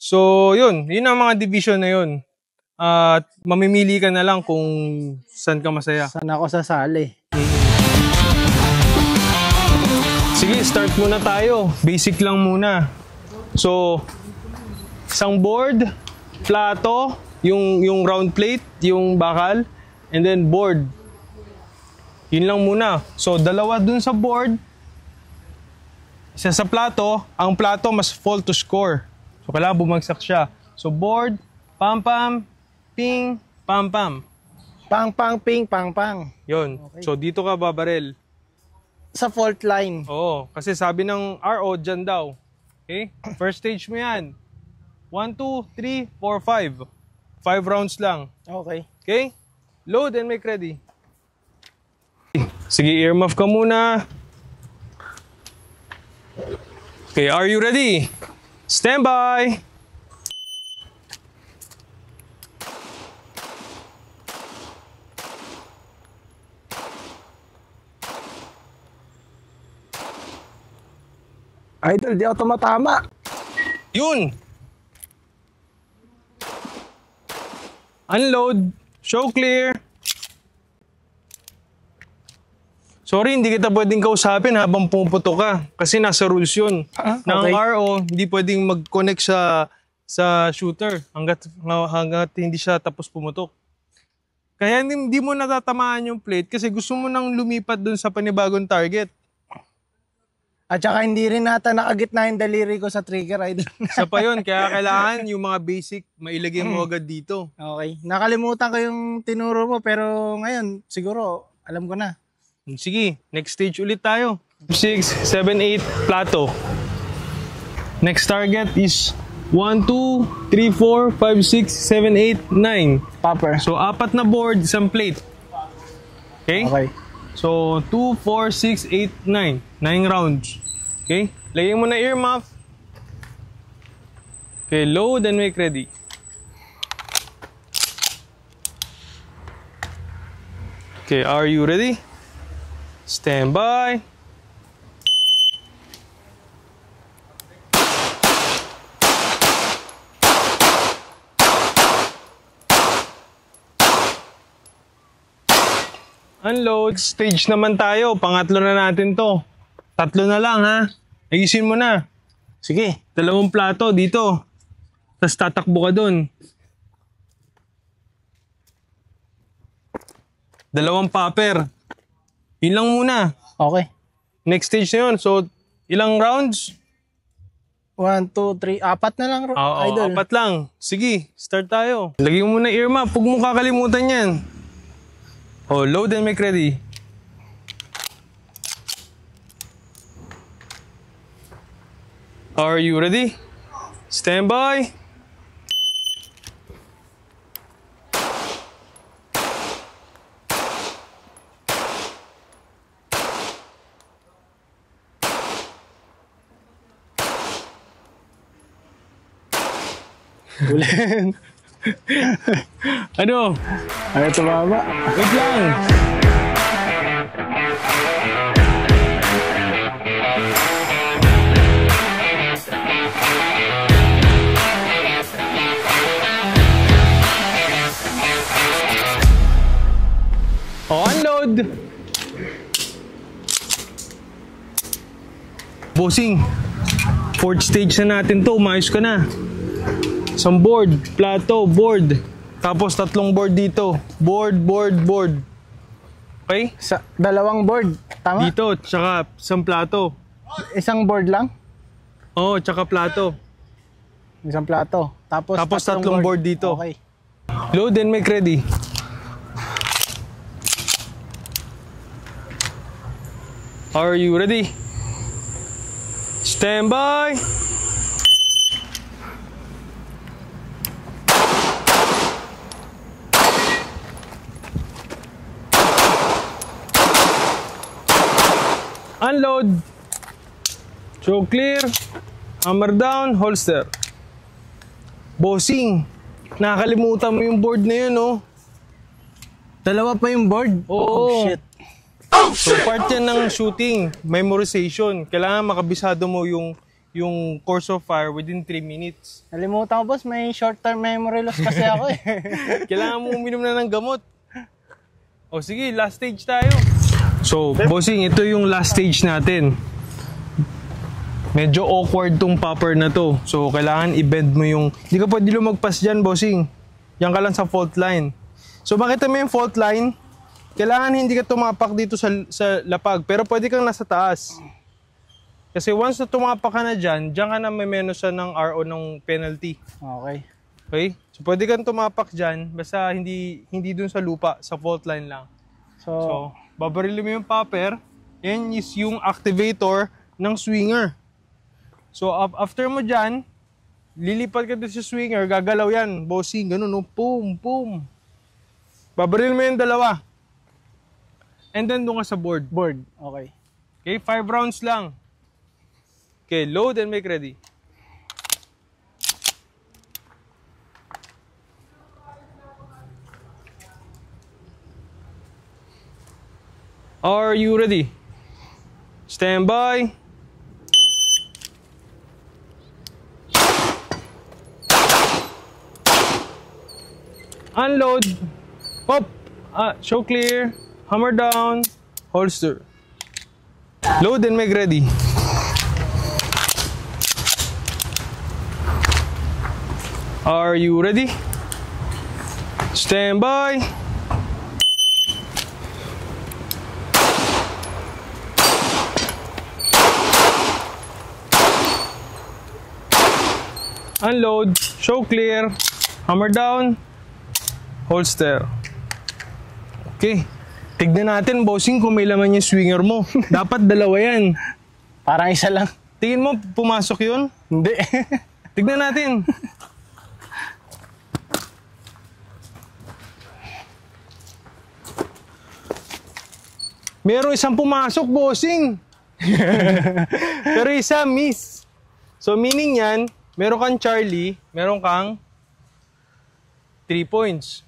So, yun ang mga division na yun. At mamimili ka na lang kung saan ka masaya. Saan ako sasali? Sige, start muna tayo. Basic lang muna. So, isang board, plato, yung round plate, yung bakal, and then board. Yun lang muna. So, dalawa dun sa board, isa sa plato. Ang plato mas fall to score. So, kailangan bumagsak siya. So, board, pam-pam, ping, pam-pam. Pang-pang, ping, pang-pang. Yun. Okay. So, dito ka babarel. Sa fault line. Oo. Kasi sabi ng RO, dyan daw. Okay? First stage mo yan. 1, 2, 3, 4, 5. 5 rounds lang. Okay. Okay? Load and make ready. Sige, earmuff ka muna. Okay, are you ready? Stand by! Idol, di ako tumatama. Yun! Unload. Show clear. Sorry, hindi kita pwedeng kausapin habang pumuputo ka. Kasi nasa rules yun. Okay. Ng RO, hindi pwedeng mag-connect sa shooter hanggat hindi siya tapos pumutok. Kaya hindi mo natatamaan yung plate kasi gusto mo nang lumipat dun sa panibagong target. At saka hindi rin nata nakagitna yung daliri ko sa trigger, idol. Sa pa yun, kaya kailangan yung mga basic mailagay mo agad dito. Okay. Nakalimutan ko yung tinuro mo pero ngayon siguro alam ko na. Sige, next stage ulit tayo. 6, 7, 8, plato. Next target is 1, 2, 3, 4, 5, 6, 7, 8, 9. Popper. So, 4 na board, isang plate. Okay? Okay. So, 2, 4, 6, 8, 9. 9 rounds. Okay? Lagyan mo na earmuff. Okay, load and make ready. Okay, are you ready? Stand by. Unload. Stage naman tayo. Pangatlo na natin to. 3 na lang ha. Ayusin mo na. Sige. 2 plato dito. Tapos tatakbo ka dun. 2 popper. Yun lang muna. Okay. Next stage na yun. So, ilang rounds? 1, 2, 3, 4 na lang, Oo, idol. 4 lang. Sige, start tayo. Lagyan mo na earmuff. Huwag mo kakalimutan yan. Oh, load and make ready. Are you ready? Stand by. Ulen. Ano? Ay, tumama. Wait lang. Oh, unload. Bossing. 4th stage na natin to. Umayos ka na. Isang board, plato, board. Tapos 3 board dito. Board, board, board. Okay? Sa 2 board. Tama? Dito, tsaka isang plato. Isang board lang? Oo, tsaka plato. Isang plato. Tapos 3 board dito. Okay. Load and make ready. Are you ready? Stand by. Unload. Show clear. Hammer down. Holster. Bossing. Nakakalimutan mo yung board na yun, oh. 2 pa yung board? Oo. Oh, shit. So part yan ng shooting, memorization. Kailangan makabisado mo yung yung course of fire within 3 minutes. Nalimutan ko, boss. May short-term memory loss kasi ako eh. Kailangan mo uminom na ng gamot. O sige, last stage tayo. So, bossing, ito yung last stage natin. Medyo awkward tong popper na to. So, kailangan i-bend mo yung... Hindi ka pwede lumagpas dyan, bossing. Yan ka lang sa fault line. So, makita mo yung fault line, kailangan hindi ka tumapak dito sa lapag. Pero pwede kang nasa taas. Kasi once na tumapak ka na dyan ka na may menusan ng RO ng penalty. Okay. Okay? So, pwede kang tumapak dyan, basta hindi dun sa lupa, sa fault line lang. So babarilin mo yung popper, yan is yung activator ng swinger. So, after mo dyan, lilipat ka doon sa swinger, gagalaw yan, bossing, ganun, no? Boom, boom. Babarilin mo yung dalawa. And then doon ka sa board. Board, okay. Okay, 5 rounds lang. Okay, load and make ready. Are you ready? Stand by. Unload. Pop. Show clear. Hammer down. Holster. Load and make ready. Are you ready? Stand by. Unload, show clear, hammer down, holster. Okay. Tignan natin, bossing, kung may laman yung swinger mo. Dapat dalawa yan. Parang isa lang. Tingin mo, pumasok yun? Hindi. Tignan natin. Merong isang pumasok, bossing. Pero isa, miss. So, meaning yan, meron kang Charlie, meron kang 3 points.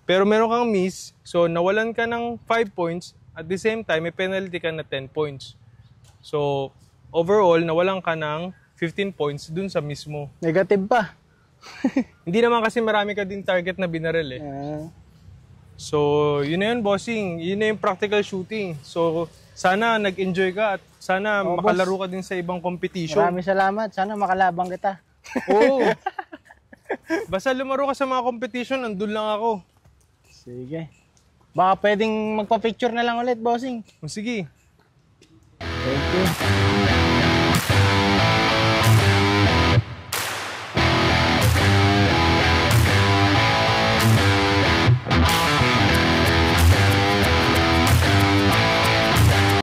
Pero meron kang miss, so nawalan ka ng 5 points, at the same time, may penalty ka na 10 points. So, overall, nawalan ka ng 15 points dun sa miss mo. Negative pa. Hindi naman kasi marami ka din target na binaril eh. So, yun na yun, bossing. Yun na yung practical shooting. So, sana nag-enjoy ka at sana makalaro ka din sa ibang competition. Maraming salamat. Sana makalabang kita. Oo. Basta lumaro ka sa mga competition, andun lang ako. Sige. Baka pwedeng magpa-picture na lang ulit, bossing. Sige. Thank you.